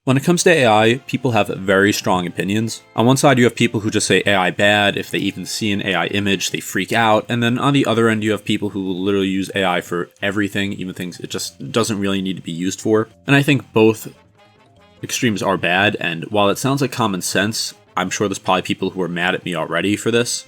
When it comes to AI, people have very strong opinions. On one side, you have people who just say AI bad. If they even see an AI image, they freak out. And then on the other end, you have people who literally use AI for everything, even things it just doesn't really need to be used for. And I think both extremes are bad. And while it sounds like common sense, I'm sure there's probably people who are mad at me already for this.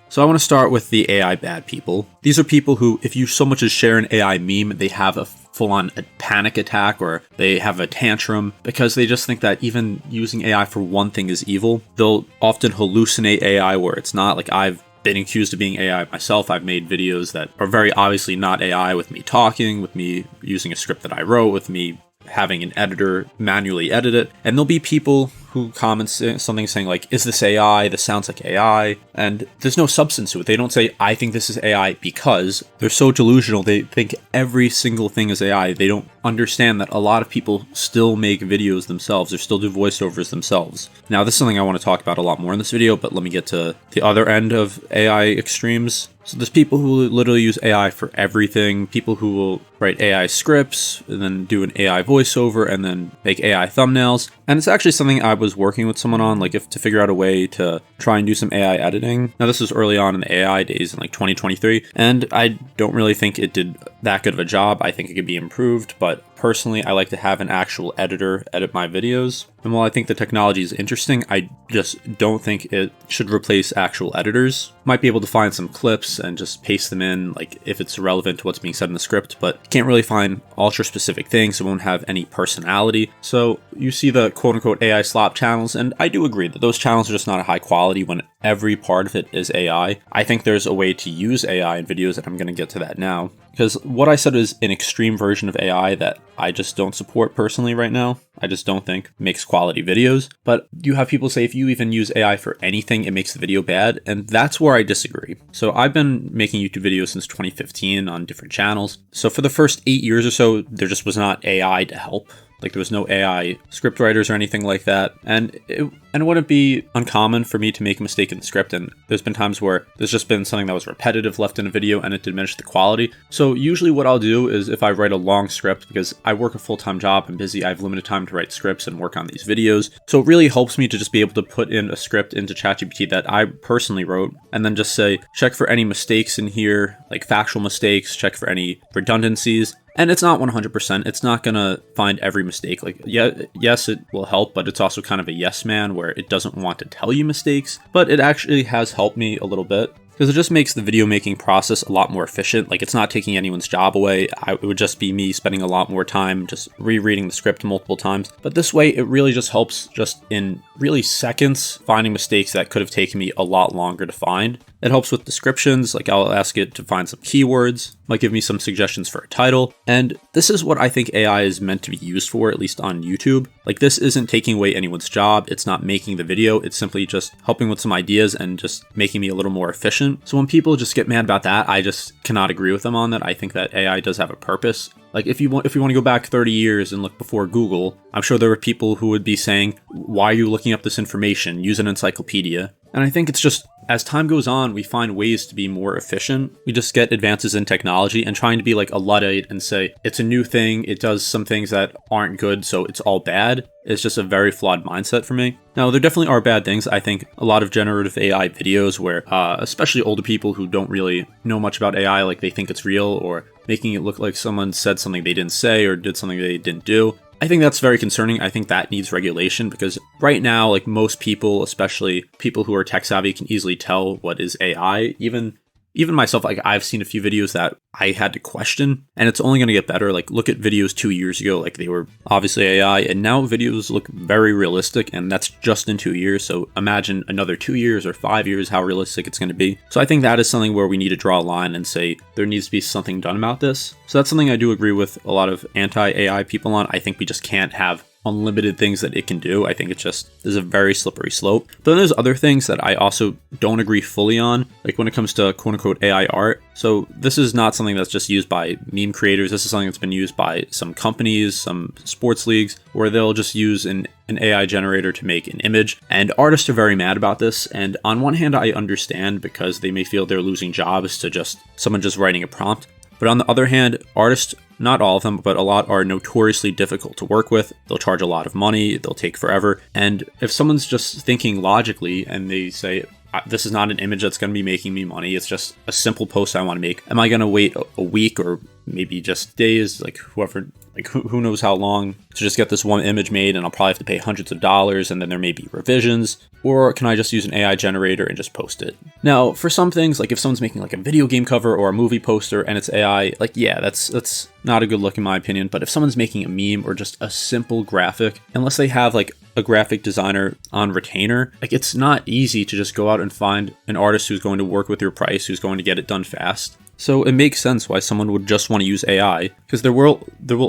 So I want to start with the AI bad people. These are people who, if you so much as share an AI meme, they have a full-on panic attack or they have a tantrum because they just think that even using AI for one thing is evil. They'll often hallucinate AI where it's not. Like, I've been accused of being AI myself. I've made videos that are very obviously not AI, with me talking, with me using a script that I wrote, with me having an editor manually edit it. And there'll be people who comment something saying like, is this AI? This sounds like AI. And there's no substance to it. They don't say, I think this is AI, because they're so delusional. They think every single thing is AI. They don't understand that a lot of people still make videos themselves. They still do voiceovers themselves. Now, this is something I want to talk about a lot more in this video, but let me get to the other end of AI extremes. So there's people who literally use AI for everything. People who will write AI scripts and then do an AI voiceover and then make AI thumbnails. And it's actually something I was working with someone on, like, if to figure out a way to try and do some AI editing. Now, this was early on in the AI days in like 2023, and I don't really think it did that good of a job. I think it could be improved, but personally, I like to have an actual editor edit my videos. And while I think the technology is interesting, I just don't think it should replace actual editors. Might be able to find some clips and just paste them in, like if it's relevant to what's being said in the script, but can't really find ultra specific things. It won't have any personality. So you see the quote unquote AI slop channels, and I do agree that those channels are just not a high quality when every part of it is AI. I think there's a way to use AI in videos, and I'm going to get to that now. Because what I said is an extreme version of AI that I just don't support personally right now. I just don't think makes quality videos. But you have people say if you even use AI for anything, it makes the video bad. And that's where I disagree. So I've been making YouTube videos since 2015 on different channels. So for the first 8 years or so, there just was not AI to help. Like, there was no AI scriptwriters or anything like that. And it wouldn't be uncommon for me to make a mistake in the script. And there's been times where there's just been something that was repetitive left in a video and it diminished the quality. So usually what I'll do is if I write a long script, because I work a full-time job, I'm busy, I have limited time to write scripts and work on these videos. So it really helps me to just be able to put in a script into ChatGPT that I personally wrote and then just say, check for any mistakes in here, like factual mistakes, check for any redundancies. And it's not 100%. It's not going to find every mistake. Like, yeah, yes, it will help, but it's also kind of a yes man where it doesn't want to tell you mistakes. But it actually has helped me a little bit, because it just makes the video making process a lot more efficient. Like, it's not taking anyone's job away. It would just be me spending a lot more time just rereading the script multiple times. But this way, it really just helps just in really seconds finding mistakes that could have taken me a lot longer to find. It helps with descriptions, like I'll ask it to find some keywords, might give me some suggestions for a title. And this is what I think AI is meant to be used for, at least on YouTube. Like, this isn't taking away anyone's job. It's not making the video. It's simply just helping with some ideas and just making me a little more efficient. So when people just get mad about that, I just cannot agree with them on that. I think that AI does have a purpose. Like, if you want to go back 30 years and look before Google, I'm sure there were people who would be saying, why are you looking up this information? Use an encyclopedia. And I think it's just, as time goes on, we find ways to be more efficient. We just get advances in technology, and trying to be like a Luddite and say, it's a new thing, it does some things that aren't good, so it's all bad, is just a very flawed mindset for me. Now, there definitely are bad things. I think a lot of generative AI videos where, especially older people who don't really know much about AI, like they think it's real, or making it look like someone said something they didn't say or did something they didn't do. I think that's very concerning. I think that needs regulation, because right now, like, most people, especially people who are tech savvy, can easily tell what is AI. Even myself, like, I've seen a few videos that I had to question, and it's only going to get better. Like, look at videos 2 years ago, like, they were obviously AI, and now videos look very realistic, and that's just in 2 years. So imagine another 2 years or 5 years, how realistic it's going to be. So I think that is something where we need to draw a line and say there needs to be something done about this. So that's something I do agree with a lot of anti-AI people on. I think we just can't have unlimited things that it can do. I think it's just, there's a very slippery slope. But then there's other things that I also don't agree fully on, like when it comes to quote unquote AI art. So this is not something that's just used by meme creators. This is something that's been used by some companies, some sports leagues, where they'll just use an AI generator to make an image. And artists are very mad about this. And on one hand, I understand, because they may feel they're losing jobs to just someone just writing a prompt. But on the other hand, artists not all of them, but a lot are notoriously difficult to work with. They'll charge a lot of money, they'll take forever. And if someone's just thinking logically and they say, this is not an image that's going to be making me money, it's just a simple post I want to make, am I going to wait a week or maybe just days, like who knows how long, to just get this one image made, and I'll probably have to pay hundreds of dollars, and then there may be revisions? Or can I just use an AI generator and just post it? Now, for some things, like if someone's making like a video game cover or a movie poster and it's AI, like yeah, that's not a good look in my opinion. But if someone's making a meme or just a simple graphic, unless they have like a graphic designer on retainer, like it's not easy to just go out and find an artist who's going to work with your price, who's going to get it done fast. So it makes sense why someone would just want to use AI, because there will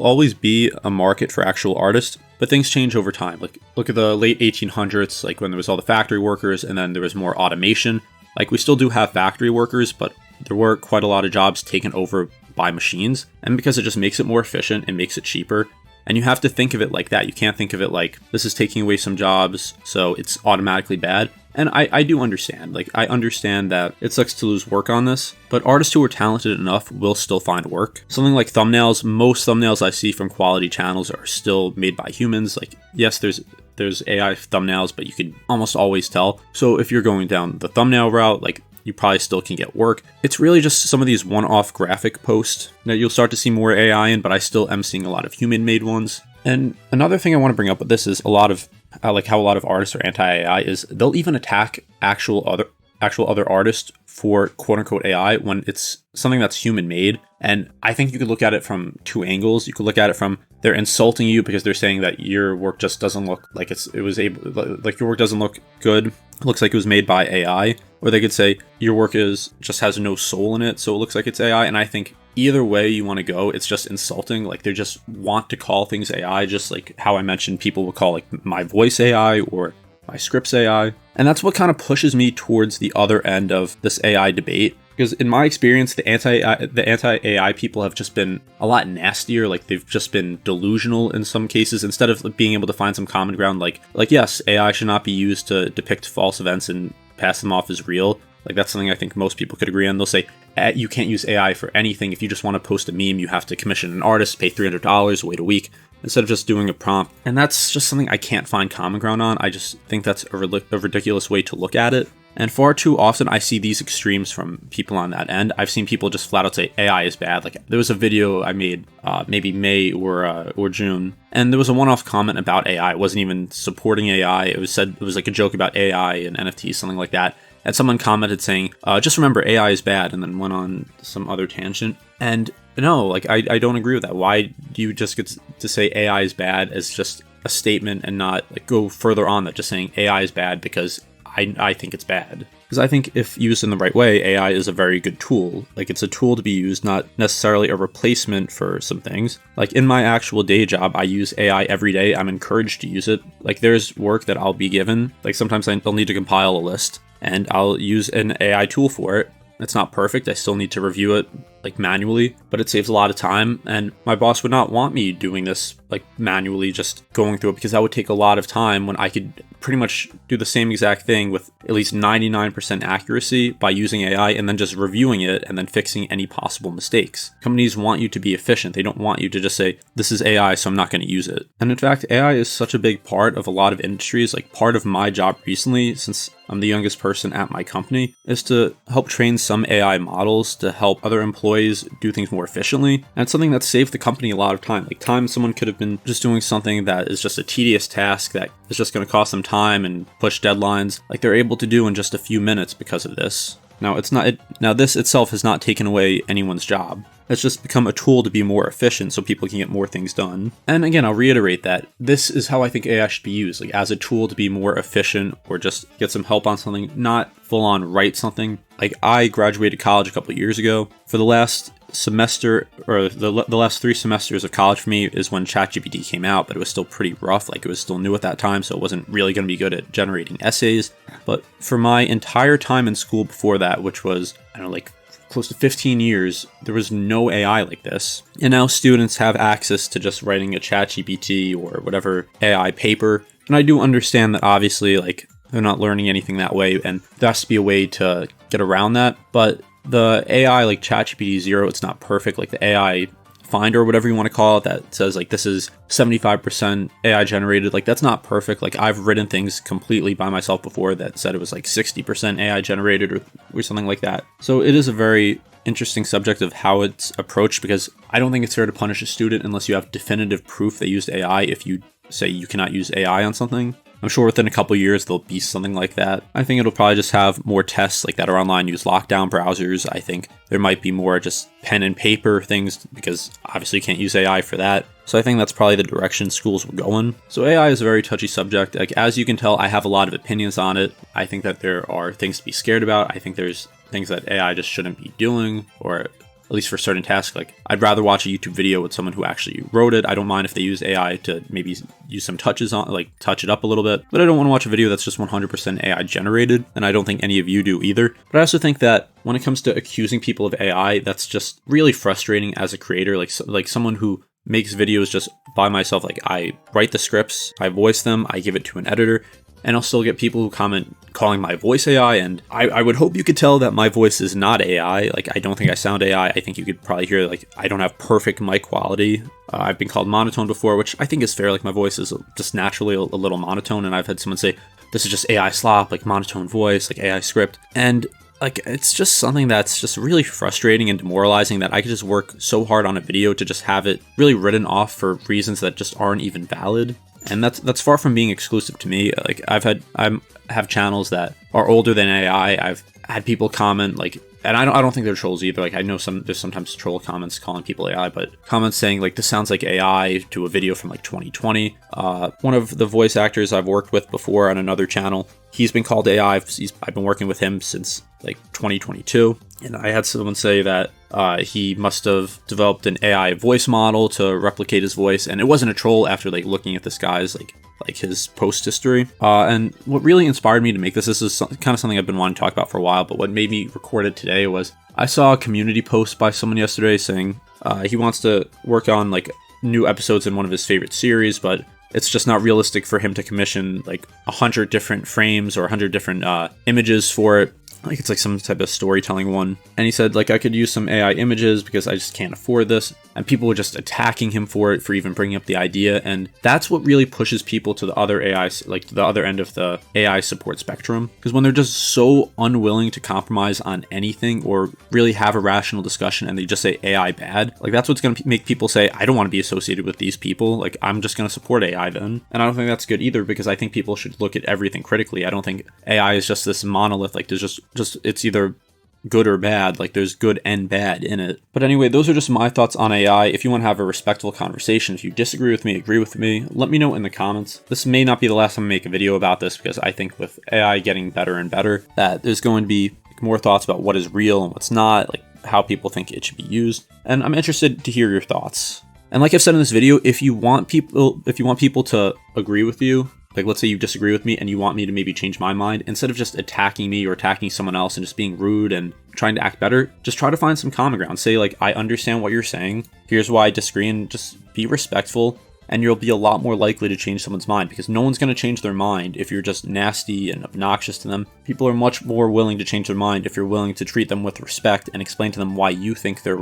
always be a market for actual artists, but things change over time. Like look at the late 1800s, like when there was all the factory workers and then there was more automation. Like we still do have factory workers, but there were quite a lot of jobs taken over by machines, and because it just makes it more efficient and makes it cheaper. And you have to think of it like that. You can't think of it like this is taking away some jobs, so it's automatically bad. And I do understand. Like, I understand that it sucks to lose work on this, but artists who are talented enough will still find work. Something like thumbnails, most thumbnails I see from quality channels are still made by humans. Like, yes, there's AI thumbnails, but you can almost always tell. So if you're going down the thumbnail route, like, you probably still can get work. It's really just some of these one-off graphic posts that you'll start to see more AI in, but I still am seeing a lot of human-made ones. And another thing I want to bring up with this is a lot of like how a lot of artists are anti-AI is they'll even attack actual other artists for quote-unquote AI when it's something that's human-made. And I think you could look at it from two angles. You could look at it from they're insulting you because they're saying that your work just doesn't look like your work doesn't look good. It looks like it was made by AI. Or they could say your work just has no soul in it, so it looks like it's AI. And I think either way you want to go, it's just insulting. Like they just want to call things AI, just like how I mentioned people will call like my voice AI or my scripts AI. And that's what kind of pushes me towards the other end of this AI debate. Because in my experience, the anti-AI people have just been a lot nastier. Like they've just been delusional in some cases. Instead of being able to find some common ground, like yes, AI should not be used to depict false events and pass them off as real. Like that's something I think most people could agree on. They'll say you can't use AI for anything. If you just want to post a meme, you have to commission an artist, pay $300, wait a week, instead of just doing a prompt. And that's just something I can't find common ground on. I just think that's a ridiculous way to look at it. And far too often I see these extremes from people on that end. I've seen people just flat out say AI is bad. Like there was a video I made maybe May or June, and there was a one-off comment about AI. It wasn't even supporting AI. It was like a joke about AI and NFTs, something like that. And someone commented saying, just remember AI is bad, and then went on some other tangent. And no, like I don't agree with that. Why do you just get to say AI is bad as just a statement and not like go further on that, just saying AI is bad because I think it's bad? Because I think if used in the right way, AI is a very good tool. Like it's a tool to be used, not necessarily a replacement for some things. Like in my actual day job, I use AI every day. I'm encouraged to use it. Like there's work that I'll be given. Like sometimes I'll need to compile a list and I'll use an AI tool for it. It's not perfect. I still need to review it like manually, but it saves a lot of time. And my boss would not want me doing this like manually, just going through it, because that would take a lot of time when I could pretty much do the same exact thing with at least 99% accuracy by using AI and then just reviewing it and then fixing any possible mistakes. Companies want you to be efficient. They don't want you to just say, this is AI, so I'm not going to use it. And in fact, AI is such a big part of a lot of industries. Like part of my job recently, since I'm the youngest person at my company, is to help train some AI models to help other employees do things more efficiently. And it's something that saved the company a lot of time. Like time someone could have been just doing something that is just a tedious task that is just going to cost them time and push deadlines, like they're able to do in just a few minutes because of this. Now this itself has not taken away anyone's job. It's just become a tool to be more efficient so people can get more things done. And again, I'll reiterate that this is how I think AI should be used, like as a tool to be more efficient or just get some help on something, not full on write something. Like I graduated college a couple years ago. For the last semester, or the last 3 semesters of college for me is when ChatGPT came out, but it was still pretty rough. Like it was still new at that time, so it wasn't really going to be good at generating essays. But for my entire time in school before that, which was, I don't know, like close to 15 years, there was no AI like this. And now students have access to just writing a ChatGPT or whatever AI paper. And I do understand that obviously like they're not learning anything that way, and there has to be a way to get around that. But the AI like ChatGPT 0, it's not perfect. Like the AI finder or whatever you want to call it that says like this is 75% AI generated. Like that's not perfect. Like I've written things completely by myself before that said it was like 60% AI generated or something like that. So it is a very interesting subject of how it's approached, because I don't think it's fair to punish a student unless you have definitive proof they used AI. If you say you cannot use AI on something, I'm sure within a couple years there'll be something like that. I think it'll probably just have more tests like that are online, use lockdown browsers. I think there might be more just pen and paper things, because obviously you can't use AI for that. So I think that's probably the direction schools will go in. So AI is a very touchy subject. Like as you can tell, I have a lot of opinions on it. I think that there are things to be scared about. I think there's things that AI just shouldn't be doing, or at least for certain tasks. Like I'd rather watch a YouTube video with someone who actually wrote it. I don't mind if they use AI to maybe use some touches on, like touch it up a little bit, but I don't want to watch a video that's just 100% AI generated. And I don't think any of you do either. But I also think that when it comes to accusing people of AI, that's just really frustrating as a creator. Like someone who makes videos just by myself. Like I write the scripts, I voice them, I give it to an editor, and I'll still get people who comment calling my voice AI, and I would hope you could tell that my voice is not AI. Like, I don't think I sound AI. I think you could probably hear, like, I don't have perfect mic quality. I've been called monotone before, which I think is fair. Like, my voice is just naturally a little monotone, and I've had someone say, this is just AI slop, like monotone voice, like AI script. And like, it's just something that's just really frustrating and demoralizing that I could just work so hard on a video to just have it really written off for reasons that just aren't even valid. And that's far from being exclusive to me. Like I have channels that are older than AI. I've had people comment like, and I don't think they're trolls either. Like I know there's sometimes troll comments calling people AI, but comments saying like this sounds like AI to a video from like 2020. One of the voice actors I've worked with before on another channel, he's been called AI. I've been working with him since like 2022, and I had someone say that he must have developed an AI voice model to replicate his voice, and it wasn't a troll after like looking at this guy's like his post history. And what really inspired me to make this is kind of something I've been wanting to talk about for a while, but what made me record it today was I saw a community post by someone yesterday saying he wants to work on like new episodes in one of his favorite series, but it's just not realistic for him to commission like 100 different frames or 100 different images for it. Like it's like some type of storytelling one. And he said like I could use some AI images because I just can't afford this. And people were just attacking him for it, for even bringing up the idea. And that's what really pushes people to the other AI, like to the other end of the AI support spectrum. Because when they're just so unwilling to compromise on anything or really have a rational discussion and they just say AI bad, like that's what's going to make people say, I don't want to be associated with these people. Like I'm just going to support AI then. And I don't think that's good either, because I think people should look at everything critically. I don't think AI is just this monolith. Like there's just it's either good or bad. Like there's good and bad in it. But anyway, those are just my thoughts on AI. If you want to have a respectful conversation, if you disagree with me, agree with me, let me know in the comments. This may not be the last time I make a video about this, because I think with AI getting better and better, that there's going to be more thoughts about what is real and what's not, like how people think it should be used. And I'm interested to hear your thoughts. And like I've said in this video, if you want people to agree with you, like let's say you disagree with me and you want me to maybe change my mind, instead of just attacking me or attacking someone else and just being rude and trying to act better, just try to find some common ground. Say like, I understand what you're saying, here's why I disagree, and just be respectful, and you'll be a lot more likely to change someone's mind, because no one's going to change their mind if you're just nasty and obnoxious to them. People are much more willing to change their mind if you're willing to treat them with respect and explain to them why you think they're wrong.